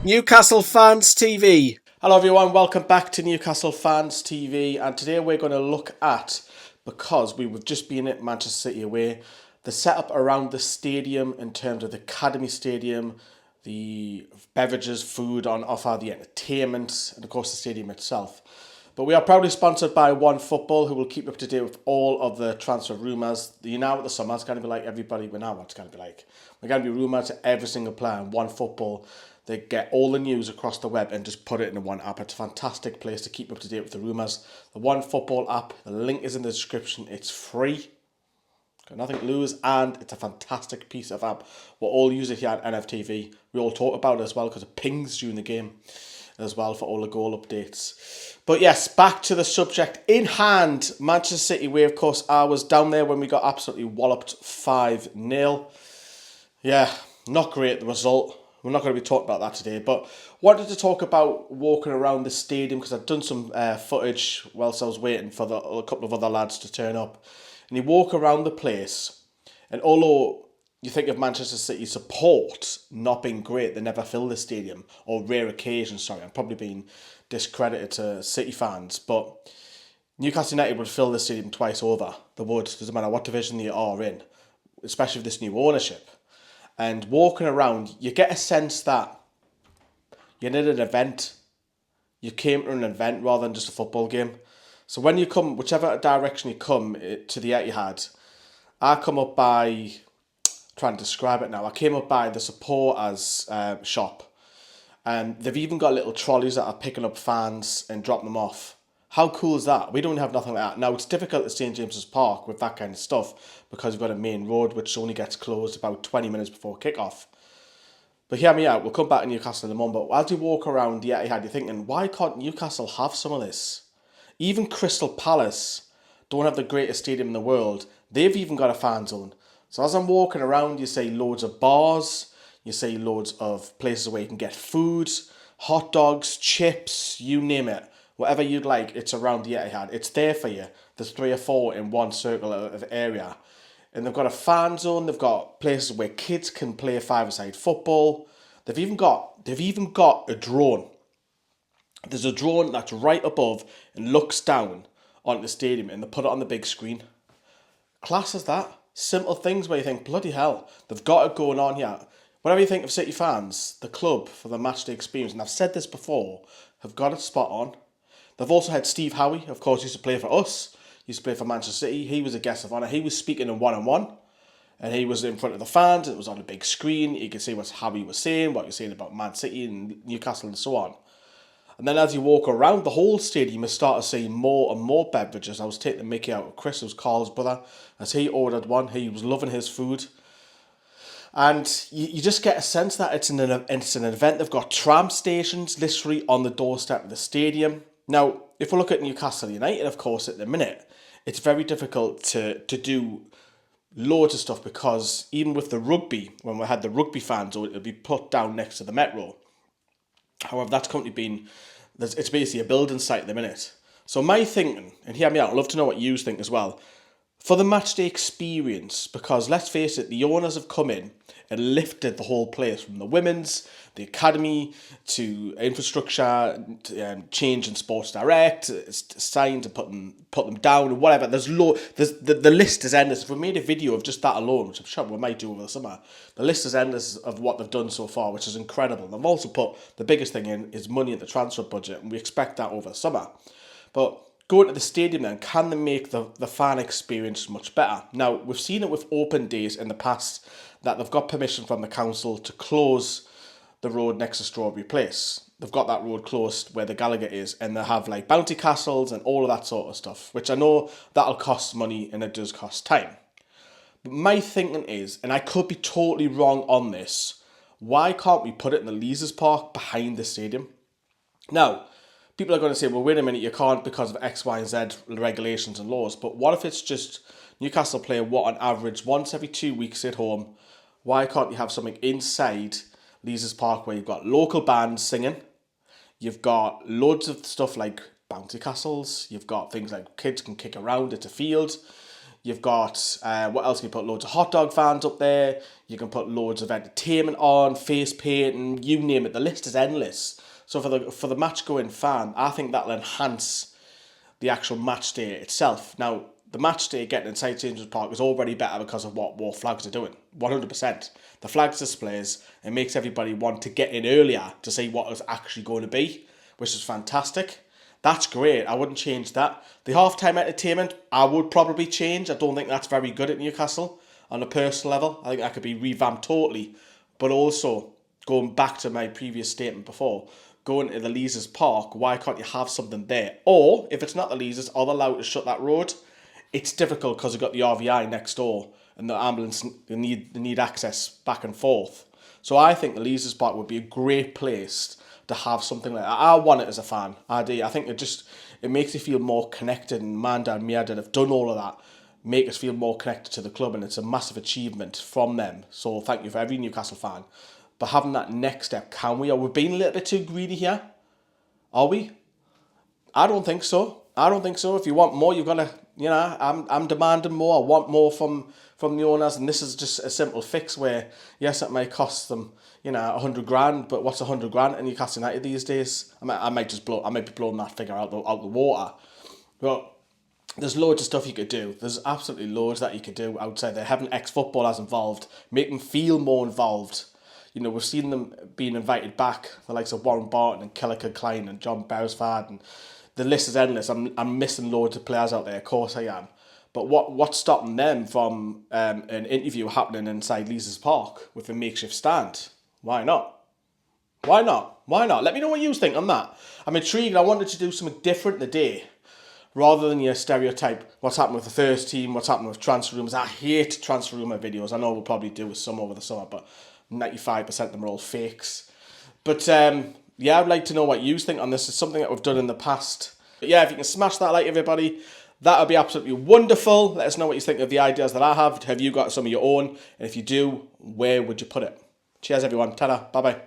Newcastle Fans TV. Hello everyone, welcome back to Newcastle Fans TV, and today we're going to look at, because we have just been at Manchester City away, the setup around the stadium in terms of the Academy Stadium, the beverages, food on offer, the entertainment, and of course the stadium itself. But we are proudly sponsored by OneFootball, who will keep you up to date with all of the transfer rumours. You know what the summer's going to be like, everybody, we know what it's going to be like. We're going to be rumoured to every single player, and OneFootball, they get all the news across the web and just put it in one app. It's a fantastic place to keep up to date with the rumours. The OneFootball app, the link is in the description. It's free. Got nothing to lose, and it's a fantastic piece of app. We'll all use it here at NFTV. We all talk about it as well because it pings during the game as well for all the goal updates. But yes, back to the subject in hand. Manchester City, where of course I was down there when we got absolutely walloped 5-0. Yeah, not great the result. We're not going to be talking about that today, but wanted to talk about walking around the stadium because I'd done some footage whilst I was waiting for a couple of other lads to turn up. And you walk around the place, and although you think of Manchester City support not being great, they never fill the stadium, or rare occasions, sorry, I'm probably being discredited to City fans, but Newcastle United would fill the stadium twice over. They would, doesn't matter what division they are in, especially with this new ownership. And walking around, you get a sense that you're in an event. You came to an event rather than just a football game. So when you come, whichever direction you come to the Etihad, I come up by, trying to describe it now, I came up by the supporters shop. And they've even got little trolleys that are picking up fans and dropping them off. How cool is that? We don't have nothing like that. Now, it's difficult at St James's Park with that kind of stuff because we've got a main road which only gets closed about 20 minutes before kick-off. But hear me out, we'll come back to Newcastle in a moment. But as you walk around the Etihad, you're thinking, why can't Newcastle have some of this? Even Crystal Palace don't have the greatest stadium in the world. They've even got a fan zone. So as I'm walking around, you see loads of bars, you see loads of places where you can get food, hot dogs, chips, you name it. Whatever you'd like, it's around the Etihad. It's there for you. There's 3 or 4 in one circle of area. And they've got a fan zone. They've got places where kids can play five-a-side football. They've even got a drone. There's a drone that's right above and looks down onto the stadium, and they put it on the big screen. Class as that. Simple things where you think, bloody hell, they've got it going on here. Whatever you think of City fans, the club for the matchday experience, and I've said this before, have got it spot on. They've also had Steve Howie, of course, used to play for us, used to play for Manchester City. He was a guest of honour. He was speaking in one-on-one, and he was in front of the fans. It was on a big screen. You could see what Howie was saying, what he was saying about Man City and Newcastle and so on. And then as you walk around the whole stadium, you start to see more and more beverages. I was taking the mickey out of Chris, who's Carl's brother, as he ordered one. He was loving his food. And you just get a sense that it's an event. They've got tram stations literally on the doorstep of the stadium. Now, if we look at Newcastle United, of course, at the minute, it's very difficult to do loads of stuff because even with the rugby, when we had the rugby fans, it'll be put down next to the Metro. However, that's currently been, it's basically a building site at the minute. So my thinking, and hear me out, I'd love to know what you think as well, for the matchday experience, because let's face it, the owners have come in and lifted the whole place from the women's, the academy, to infrastructure, change in Sports Direct, signed to put them down, whatever. The list is endless. If we made a video of just that alone, which I'm sure we might do over the summer, the list is endless of what they've done so far, which is incredible. They've also put the biggest thing in is money in the transfer budget, and we expect that over the summer. But going to the stadium then, can they make the fan experience much better? Now, we've seen it with open days in the past that they've got permission from the council to close the road next to Strawberry Place. They've got that road closed where the Gallagher is, and they have like bounty castles and all of that sort of stuff, which I know that'll cost money and it does cost time. But my thinking is, and I could be totally wrong on this, why can't we put it in the Leazes Park behind the stadium? Now, people are going to say, well, wait a minute, you can't because of X, Y, and Z regulations and laws. But what if it's just Newcastle play on average once every 2 weeks at home? Why can't you have something inside Leazes Park where you've got local bands singing? You've got loads of stuff like bouncy castles. You've got things like kids can kick around at a field. You've got, what else can you put? Loads of hot dog fans up there. You can put loads of entertainment on, face painting, you name it. The list is endless. So for the match going fan, I think that'll enhance the actual match day itself. Now, the match day getting inside St James's Park is already better because of what flags are doing. 100%. The flags displays, it makes everybody want to get in earlier to see what it's actually going to be, which is fantastic. That's great. I wouldn't change that. The halftime entertainment, I would probably change. I don't think that's very good at Newcastle on a personal level. I think that could be revamped totally. But also, going back to my previous statement before, going to the Leazes Park, why can't you have something there? Or, if it's not the Leazes, are they allowed to shut that road? It's difficult because you've got the RVI next door and the ambulance, they need access back and forth. So I think the Leazes Park would be a great place to have something like that. I want it as a fan. I do. I think it makes you feel more connected, and Mehrdad and Mehrdad have done all of that, make us feel more connected to the club, and it's a massive achievement from them. So thank you for every Newcastle fan. But having that next step, can we? Are we being a little bit too greedy here? Are we? I don't think so. If you want more, you've got to, I'm demanding more. I want more from the owners, and this is just a simple fix where, yes, it may cost them, 100 grand, but what's 100 grand in Newcastle United these days? I might be blowing that figure out the water. But there's loads of stuff you could do. There's absolutely loads that you could do outside there. Having ex-footballers involved, make them feel more involved. We've seen them being invited back, the likes of Warren Barton and Kelliker Klein and John Beresford, and the list is endless. I'm missing loads of players out there, of course I am. But what's stopping them from an interview happening inside Leazes Park with a makeshift stand? Why not? Let me know what you think on that. I'm intrigued. I wanted to do something different today, rather than your stereotype, what's happened with the first team, what's happened with transfer rumours. I hate transfer rumour videos. I know we'll probably do with some over the summer, but 95% of them are all fakes. But I'd like to know what you think on this. It's something that we've done in the past. But if you can smash that like, everybody, that would be absolutely wonderful. Let us know what you think of the ideas that I have. Have you got some of your own? And if you do, where would you put it? Cheers, everyone. Ta-da. Bye-bye.